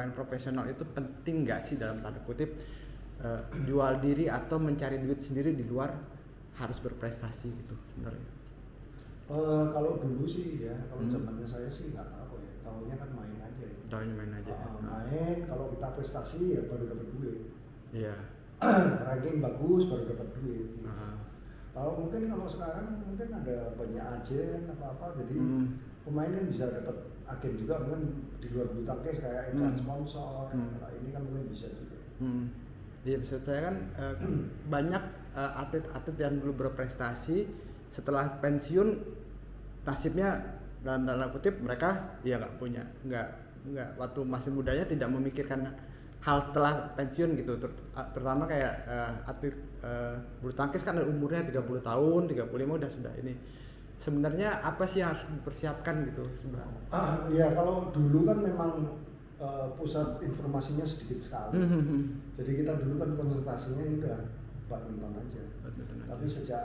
Pemain profesional itu penting nggak sih dalam tanda kutip jual diri atau mencari duit sendiri di luar harus berprestasi gitu sebenarnya? Kalau dulu sih ya, kalau zamannya saya sih nggak tahu ya, tahunya kan main aja ya. Tahunya main aja. Main, kalau kita prestasi ya baru dapat duit. Iya. Ranking bagus baru dapat duit. Gitu. Uh. Kalau sekarang mungkin ada banyak agen apa jadi pemain kan bisa dapat agen juga, mungkin di luar bulu tangkis kayak iklan sponsor. Nah, ini kan mungkin bisa juga. Iya, maksud saya kan banyak atlet-atlet yang dulu berprestasi setelah pensiun nasibnya dalam tanda kutip mereka ya nggak waktu masih mudanya tidak memikirkan hal setelah pensiun gitu, terutama kayak atlet bulu tangkis kan umurnya 30 tahun, 35 udah sudah ini. Sebenarnya apa sih yang harus dipersiapkan gitu sebenarnya? Ya kalau dulu kan memang pusat informasinya sedikit sekali. Jadi kita dulu kan konsentrasinya udah badminton aja. Tapi sejak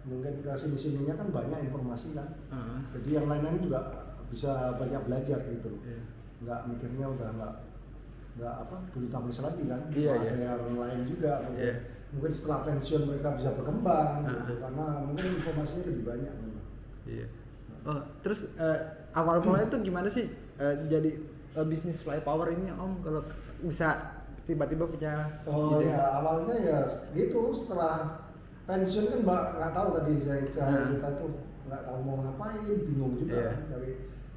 mungkin ke sini-sininya kan banyak informasi kan. Jadi yang lain-lain juga bisa banyak belajar gitu. Nggak mikirnya udah nggak bulu tangkis lagi kan. Ada yang lain juga. Mungkin setelah pensiun mereka bisa berkembang gitu, karena mungkin informasinya lebih banyak memang. Oh, terus awal mulanya tuh gimana sih jadi bisnis Fly Power ini Om, kalau bisa tiba-tiba punya ide? Ya awalnya ya gitu, setelah pensiun kan nggak tahu tadi saya cerita tuh nggak tahu mau ngapain, bingung juga kan,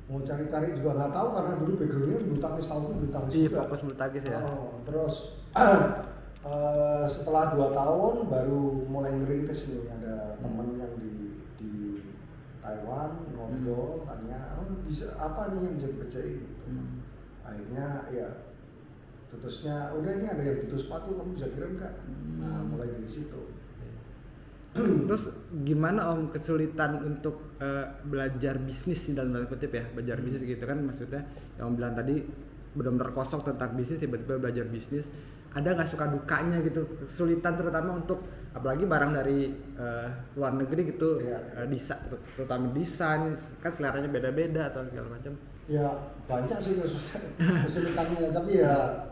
mau cari-cari juga nggak tahu karena dulu backgroundnya bulu tangkis, tahu tuh bulu tangkis juga. Fokus bulu tangkis ya. Terus setelah 2 tahun baru mulai ngerintis nih, ada temen yang di Taiwan ngobrol, tanya bisa apa nih yang bisa dikerjain gitu. Akhirnya ya terusnya udah ini ada yang butuh sepatu, kamu bisa kirim nggak? Nah mulai dari situ. Terus gimana Om kesulitan untuk belajar bisnis dalam tanda kutip ya, belajar bisnis gitu kan, maksudnya yang Om bilang tadi benar-benar kosong tentang bisnis, tiba-tiba belajar bisnis, ada nggak suka dukanya gitu, kesulitan terutama untuk apalagi barang dari luar negeri gitu, terutama desain kan seleranya beda-beda atau segala macam. Ya banyak sih kesulitannya, tapi ya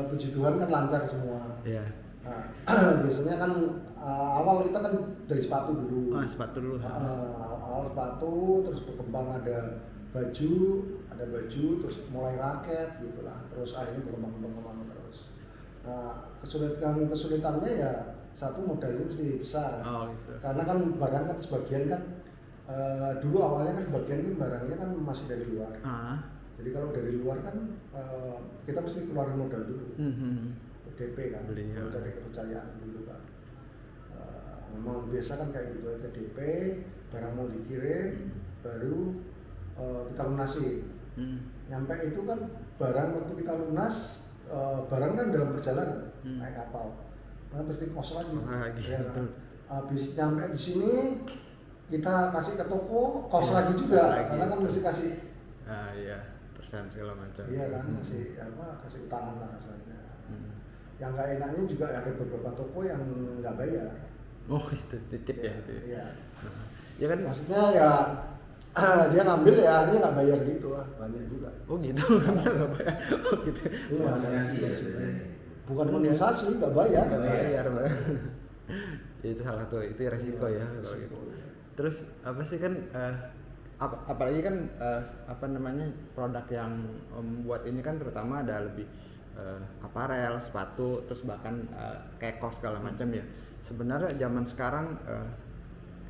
puji Tuhan kan lancar semua. Nah, biasanya kan awal kita kan dari sepatu dulu. Sepatu dulu. Awal sepatu, terus berkembang ada baju, terus mulai raket gitulah, terus akhirnya berkembang terus. Nah kesulitannya ya satu, modalnya mesti besar. Gitu. Karena kan barang kan sebagian kan dulu awalnya kan sebagian kan barangnya kan masih dari luar. Jadi kalau dari luar kan kita mesti keluarin modal dulu. DP kan, mencari kepercayaan dulu kan. Memang biasa kan kayak gitu aja, DP, barang mau dikirim, baru kita lunasi. Nyampe itu kan barang waktu kita lunas, barang kan dalam perjalanan naik kapal, nah pasti kos lagi. Ya, kan? Habis nyampe di sini kita kasih ke toko, kos lagi juga, karena kan mesti kasih. Persen segala macam. Iya kan, kasih utangan lah kasarnya. Yang nggak enaknya juga ada beberapa toko yang nggak bayar. Oh itu titip ya itu. Iya. Ya kan maksudnya ya dia ngambil ya akhirnya nggak bayar gitu lah, banyak juga. Oh gitu, nggak bayar. Oh gitu. Iya. Bukan kompensasi, nggak bayar. Nggak bayar. Itu salah satu, itu resiko ya kalau gitu. Terus apa sih kan apalagi kan produk yang buat ini kan terutama ada lebih aparel, sepatu, terus bahkan kayak kaos segala macam ya. Sebenarnya zaman sekarang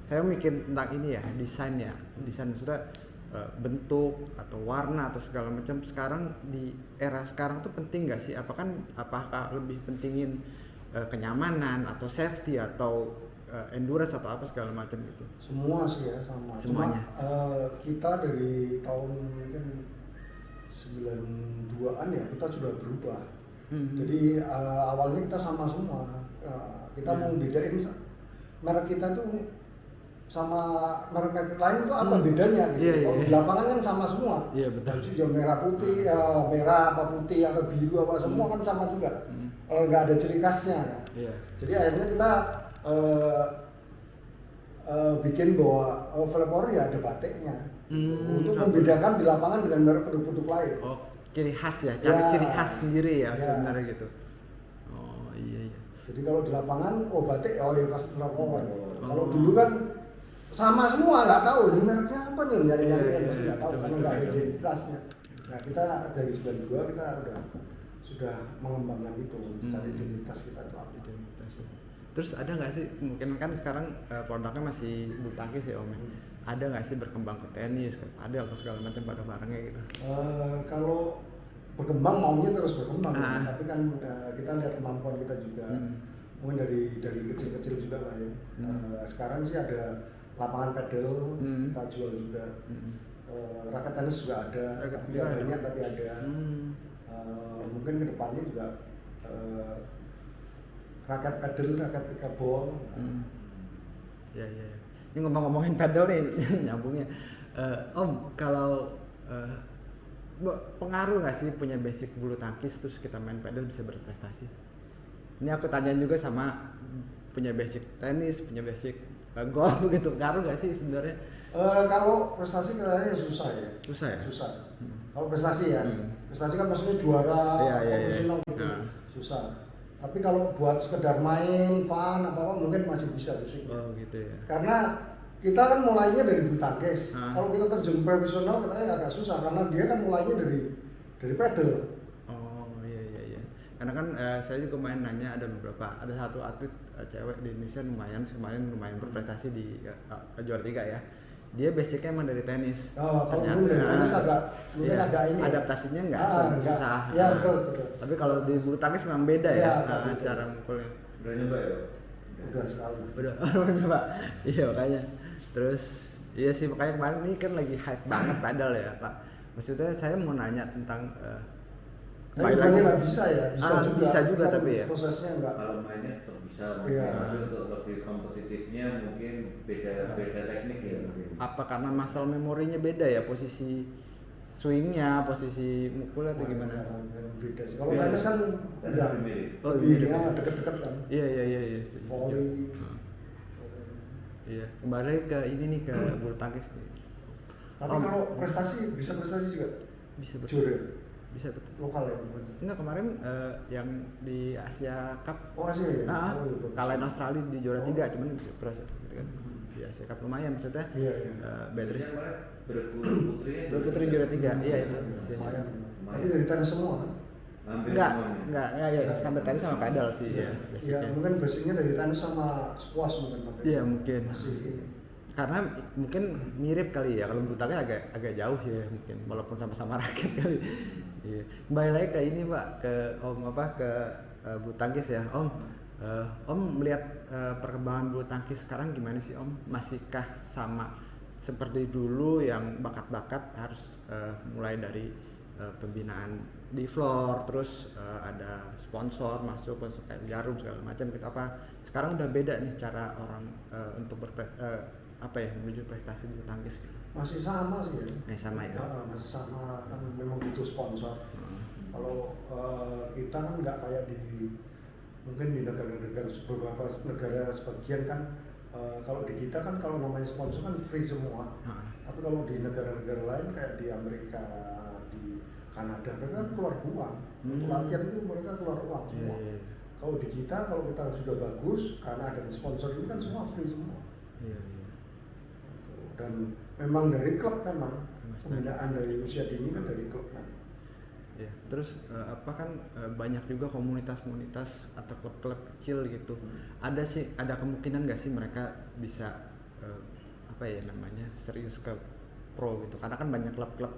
saya mikir tentang ini ya, desain sudah bentuk atau warna atau segala macam. Sekarang di era sekarang tuh penting nggak sih? Apakah lebih pentingin kenyamanan atau safety atau endurance atau apa segala macam gitu? Semua sih ya sama. Semuanya. Cuma kita dari tahun mungkin 92-an ya kita sudah berubah. Jadi awalnya kita sama semua. Kita mau bedain merek kita tuh sama merek lain itu apa bedanya gitu. Kalau di lapangan kan sama semua. Baju yang merah putih, merah apa putih atau biru apa semua kan sama juga. Nggak ada ciri khasnya. Jadi akhirnya kita bikin bahwa Fly Power ya ada batiknya. Untuk membedakan di lapangan dengan merek produk-produk lain. ciri khas ya, cari Ya. ciri khas sendiri ya, Ya. sebenarnya gitu. Oh iya. Jadi kalau di lapangan, batik, ya pasti lapangan. Oh. Kalau dulu kan sama semua, nggak tahu ini mereknya apa nih, nyari-nyari Iya, kan pasti nggak tahu betul, karena betul, nggak ada betul. identitasnya. Nah kita dari 92 kita sudah mengembangkan itu, cari identitas kita itu apa. Identitas ya. Terus ada nggak sih, mungkin kan sekarang produknya masih bulu tangkis ya Om ya? Ada nggak sih berkembang ke tenis, ke padel atau segala macam pada barangnya gitu? Kalau berkembang maunya terus berkembang, Ah. tapi kan kita lihat kemampuan kita juga. Mungkin dari kecil-kecil juga lah ya. Sekarang sih ada lapangan pedal kita jual juga. Raket tenis juga ada, Raket tapi juga nggak ada. banyak tapi ada. Mungkin kedepannya juga raket pedal, raket pickleball. Ya. Ini ngomong-ngomongin padel nih nyambungnya. Om, kalau pengaruh nggak sih punya basic bulu tangkis terus kita main padel bisa berprestasi? Ini aku tanyain juga sama punya basic tenis, punya basic golf gitu. Pengaruh nggak sih sebenarnya? Kalau prestasi kayaknya susah ya. Susah ya? Susah. Kalau prestasi ya, prestasi kan maksudnya juara Iya. profesional gitu, susah. Tapi kalau buat sekedar main, fun, apa mungkin masih bisa sih. Oh gitu ya. Karena kita kan mulainya dari bulu tangkis. Ah. Kalau kita terjun profesional katanya agak susah karena dia kan mulainya dari pedal. Oh iya. Karena kan saya juga main nanya ada satu atlet cewek di Indonesia kemarin lumayan berprestasi di juara 3 ya. Dia basicnya emang dari tenis. Oh, kalau dulu dari tenis agak ini. Adaptasinya nggak susah. Ya betul. Tapi kalau di bulu tangkis memang beda Iya, ya betul. cara mukulnya. Udah nyoba ya? Udah sekali. Udah nyoba. Iya makanya. Terus iya sih makanya kemarin ini kan lagi hype banget padel ya Pak. Maksudnya saya mau nanya tentang Tapi bukannya nggak bisa ya, bisa juga Kan tapi ya. prosesnya nggak. Kalau mainnya tetap bisa, Iya. tapi untuk lebih kompetitifnya mungkin beda teknik ya mungkin. Apa karena muscle memorinya beda ya, posisi swingnya, posisi mukulnya atau gimana? Beda sih. Kalau tenis kan Tenis udah lebih mirip. Oh, lebih mirip. ya deket-deket kan. Iya. setuju. Volley. Iya, kembali ke ini nih ke bulu tangkis nih. Tapi kalau prestasi bisa prestasi juga. Bisa Jure bisa betul. lokal ya bukan? Enggak kemarin yang di Asia Cup Oh Asia ya. Oh, iya, bagus. kalahin Australia di juara 3 cuman bisa prestasi gitu kan. Di Asia Cup lumayan maksudnya. Iya. Beatrice Berputri ya? berputri juara 3. Iya itu. Lumayan. Tapi dari tenis semua kan? Hampir Enggak, semuanya. ya sampai tadi sama pedal sih ya. Iya, basicnya. mungkin basicnya dari tenis sama squash mungkin makanya. Iya mungkin. Masih ini. Karena mungkin mirip kali ya, kalau bulu tangkis agak jauh ya mungkin walaupun sama-sama raket kali. Iya. Kembali lagi ke ini Pak, ke Om ke bulu tangkis ya Om. Om melihat perkembangan bulu tangkis sekarang gimana sih Om? Masihkah sama seperti dulu yang bakat-bakat harus mulai dari pembinaan di floor, terus ada sponsor masuk kayak Jarum segala macam gitu, apa sekarang udah beda nih cara orang untuk menuju prestasi bulu tangkis gitu? Masih sama sih ya. Sama ya. Masih sama kan memang butuh sponsor. Kalau kita kan nggak kayak mungkin di negara-negara beberapa negara sebagian kan kalau di kita kan kalau namanya sponsor kan free semua. Tapi kalau di negara-negara lain kayak di Amerika, di Kanada mereka kan keluar uang. Untuk latihan itu mereka keluar uang semua. Iya. Kalau di kita kalau kita sudah bagus karena ada sponsor ini kan semua free semua. Iya. Dan memang dari klub pembinaan dari usia dini kan dari klub kan. Ya, terus banyak juga komunitas-komunitas atau klub-klub kecil gitu. Ada kemungkinan nggak sih mereka bisa serius ke pro gitu? Karena kan banyak klub-klub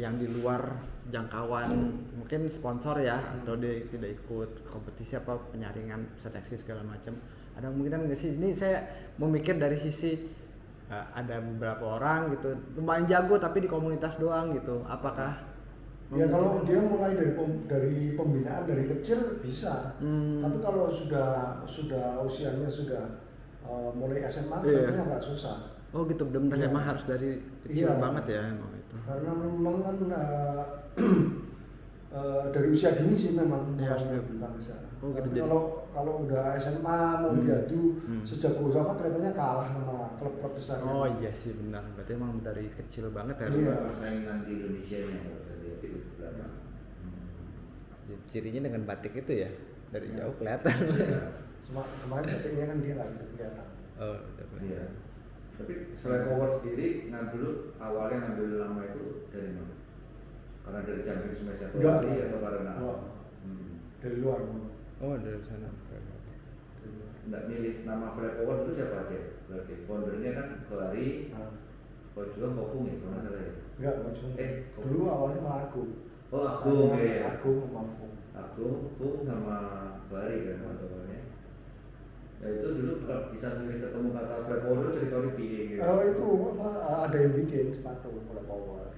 yang di luar jangkauan mungkin sponsor ya, atau dia tidak ikut kompetisi penyaringan seleksi segala macam. Ada kemungkinan nggak sih? Ini saya memikir dari sisi ada beberapa orang gitu lumayan jago tapi di komunitas doang gitu, apakah ya kalau dia mulai dari pembinaan dari kecil bisa, tapi kalau sudah usianya sudah mulai SMA katanya agak susah. Oh gitu, benar-benar Iya. emang harus dari kecil Iya. banget ya emang itu. Karena memang kan dari usia dini sih memang Iya, mulai siap. bulu tangkis. Oh, gitu, Tapi jadi- kalau udah SMA mau diadu sejak usia kelihatannya kalah sama klub-klub besar. Oh iya sih benar, berarti emang dari kecil banget ya. Iya. Persaingan di Indonesia nya kalau saya lihat itu berapa? Cirinya dengan batik itu ya, dari jauh kelihatan. Cuma kemarin batiknya kan dia nggak kelihatan. Oh, betul. Iya. Tapi Fly Forward sendiri awalnya ngambil nama itu dari mana? Karena dari Jumping Smash atau Enggak. lari atau karena apa? Enggak. Dari luar. Oh, dari sana. Dari luar. Nggak milih nama Fly Forward itu siapa aja? Berarti foundernya kan Kelari, Kau juga Kofung ya, kalau nggak salah ya? Enggak cuma. Kok- Dulu awalnya malah Agung. Oh, Agung Saya ya. Agung sama Fung. Agung, Fung sama Bari kan teman-temannya. Ya itu dulu kalau bisa milih ketemu kata Fly Forward itu ceritanya piye gitu. Itu apa ada yang bikin sepatu Fly Power.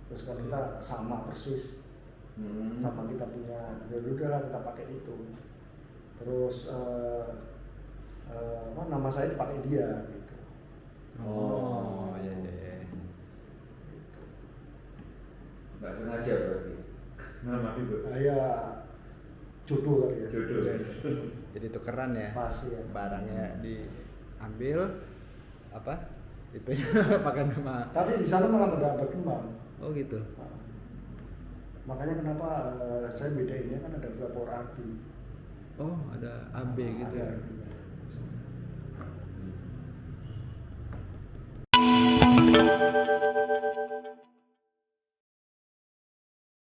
Terus kan kita sama persis sama kita punya. Ya udahlah kita pakai itu. Terus nama saya dipakai dia gitu. Oh, iya. Gitu. Nggak sengaja berarti. Nama itu. Ya jodoh kali ya. Jodoh. Jadi tukeran ya. Pas ya. Barangnya diambil apa? Itu pakai nama. Tapi di sana malah nggak berkembang. Oh gitu. Nah, makanya kenapa saya bedainnya kan ada Fly Power RB. Oh, ada AB gitu Ada ya. RB-nya.